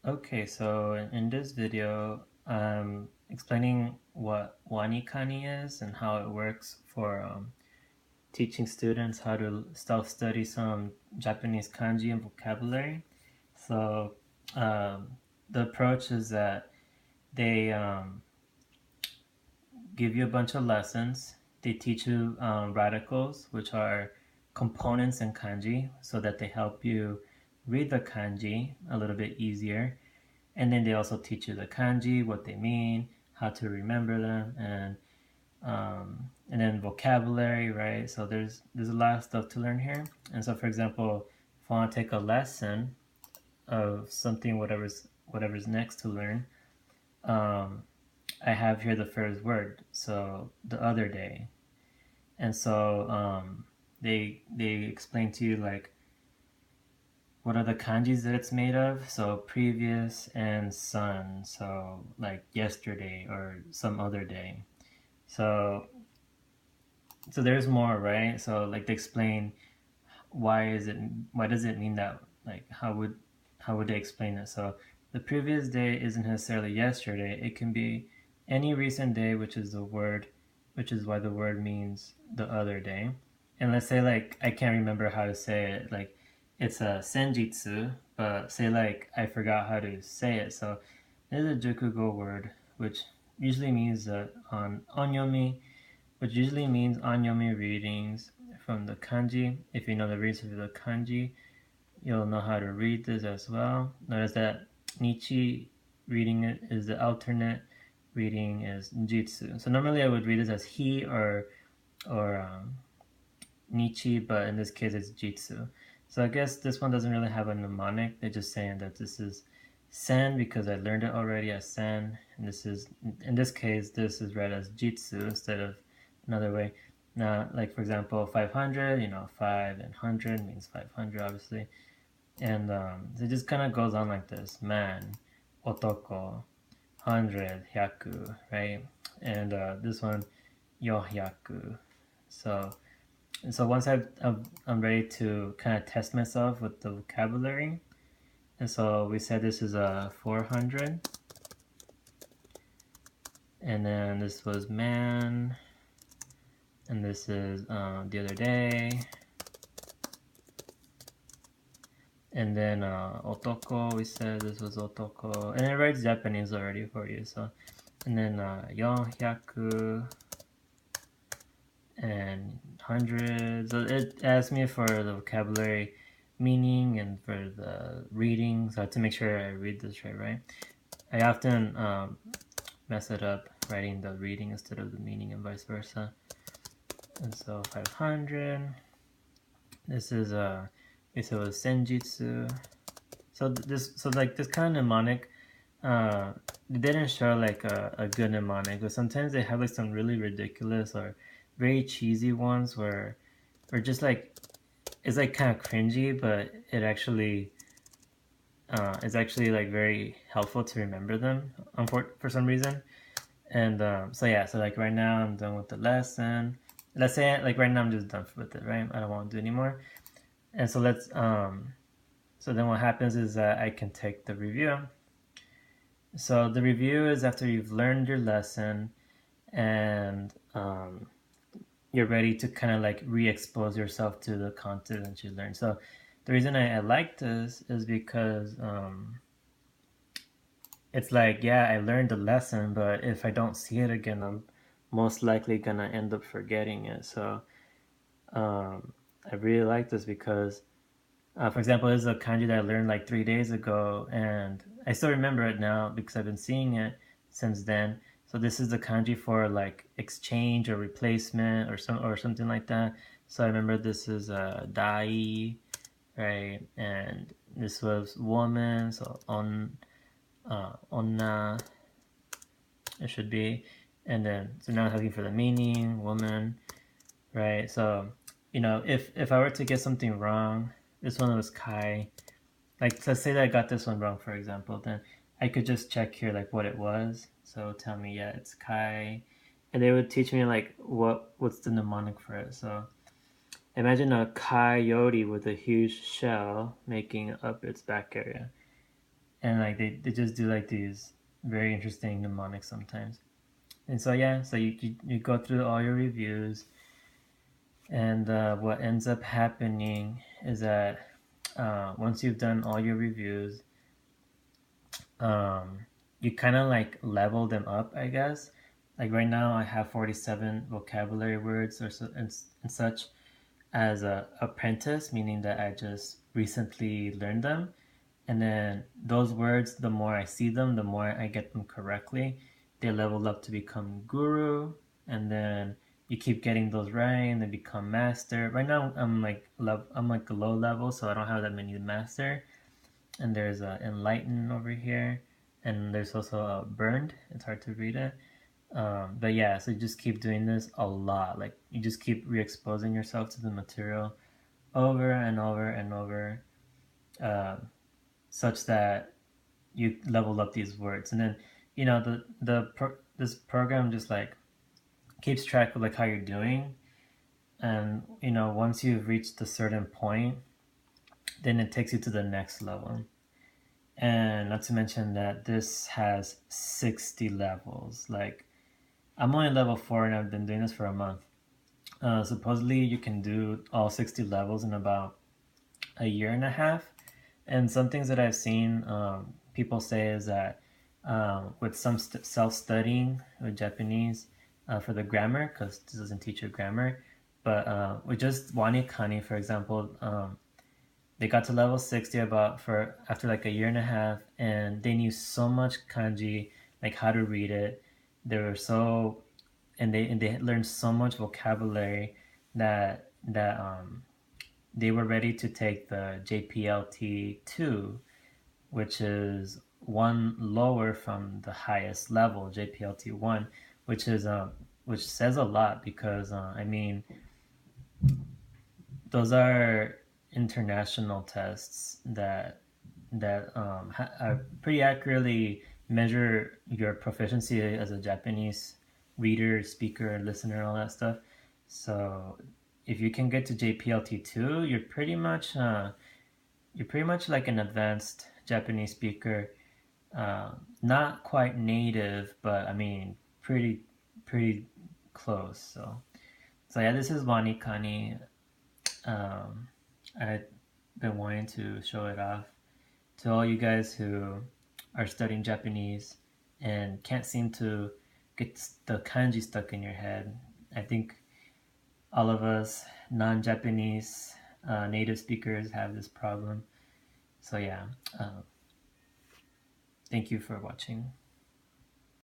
Okay, so in this video, I'm explaining what Wanikani is and how it works for teaching students how to self-study some Japanese kanji and vocabulary. So the approach is that they give you a bunch of lessons. They teach you radicals, which are components in kanji, so that they help you read the kanji a little bit easier. And then they also teach you the kanji, what they mean, how to remember them, and then vocabulary, right? So there's a lot of stuff to learn here. And so, for example, if I want to take a lesson of something, whatever's next to learn, um, I have here the first word, so the other day, and so they explain to you like what are the kanjis that it's made of. So previous and sun, so like yesterday or some other day. So there's more, right? So like they explain why does it mean that, like how would they explain it? So the previous day isn't necessarily yesterday. It can be any recent day, which is why the word means the other day. And let's say like I can't remember how to say it, like it's a senjitsu, but say like I forgot how to say it. So there's a jukugo word which usually means on onyomi, which usually means onyomi readings from the kanji. If you know the readings of the kanji, you'll know how to read this as well. Notice that Nichi reading it is the alternate reading is Jitsu. So normally I would read this as he or Nichi, but in this case it's Jitsu. So I guess this one doesn't really have a mnemonic. They're just saying that this is Sen because I learned it already as Sen, and this is, in this case, this is read as Jitsu instead of another way. Now, like for example, 500, 5 and 100 means 500, obviously. And it just kind of goes on like this: man, otoko, 100, hyaku, right? And this one, yohyaku. So once I'm ready to kind of test myself with the vocabulary, and so we said this is a 400, and then this was man, and this is the other day, and then otoko, we said this was otoko, and it writes Japanese already for you. So, and then 400 and 100. So it asked me for the vocabulary meaning and for the reading, so I have to make sure I read this right. I often mess it up writing the reading instead of the meaning and vice versa. And so 500, this is it was senjitsu. So this kind of mnemonic, they didn't show like a good mnemonic, but sometimes they have like some really ridiculous or very cheesy ones where just like it's like kind of cringy, but it actually is actually like very helpful to remember them for some reason. And so yeah, so like right now I'm done with the lesson. Let's say like right now I'm just done with it, right? I don't want to do anymore. And so so then what happens is that I can take the review. So the review is after you've learned your lesson and you're ready to kind of like re-expose yourself to the content that you learned. So the reason I like this is because it's like, yeah, I learned the lesson, but if I don't see it again, I'm most likely gonna end up forgetting it. So I really like this because, for example, this is a kanji that I learned like 3 days ago, and I still remember it now because I've been seeing it since then. So this is the kanji for like exchange or replacement or something like that. So I remember this is dai, right? And this was woman, so onna it should be. And then so now I'm looking for the meaning, woman, right? So if I were to get something wrong, this one was kai. Like let's say that I got this one wrong, for example, then I could just check here like what it was. So tell me, yeah, it's kai, and they would teach me like what's the mnemonic for it. So imagine a coyote with a huge shell making up its back area. and like they just do like these very interesting mnemonics sometimes. And so yeah, so you go through all your reviews, and what ends up happening is that once you've done all your reviews, you kind of like level them up, I guess. Like right now, I have 47 vocabulary words or so and such as a apprentice, meaning that I just recently learned them. And then those words, the more I see them, the more I get them correctly. They level up to become guru, and then you keep getting those right, and they become master. Right now, I'm like a low level, so I don't have that many master. And there's a enlighten over here, and there's also a burned. It's hard to read it. But yeah, so you just keep doing this a lot. Like you just keep re-exposing yourself to the material over and over and over, uh, such that you level up these words. And then this program just like keeps track of like how you're doing. And once you've reached a certain point, then it takes you to the next level. And not to mention that this has 60 levels. Like I'm only level 4 and I've been doing this for a month. Supposedly you can do all 60 levels in about a year and a half. And some things that I've seen people say is that with some self-studying with Japanese for the grammar, because this doesn't teach you grammar, but with just Wanikani, for example, they got to level 60 about for after like a year and a half, and they knew so much kanji, like how to read it. They were so and they learned so much vocabulary that they were ready to take the JPLT2, which is one lower from the highest level, JPLT1, which is which says a lot because I mean those are international tests that pretty accurately measure your proficiency as a Japanese reader, speaker, listener, all that stuff. So if you can get to JPLT2, you're pretty much like an advanced Japanese speaker. Not quite native, but I mean pretty close. So yeah, this is Wanikani. I've been wanting to show it off to all you guys who are studying Japanese and can't seem to get the kanji stuck in your head. I think all of us non-Japanese native speakers have this problem. So yeah, thank you for watching.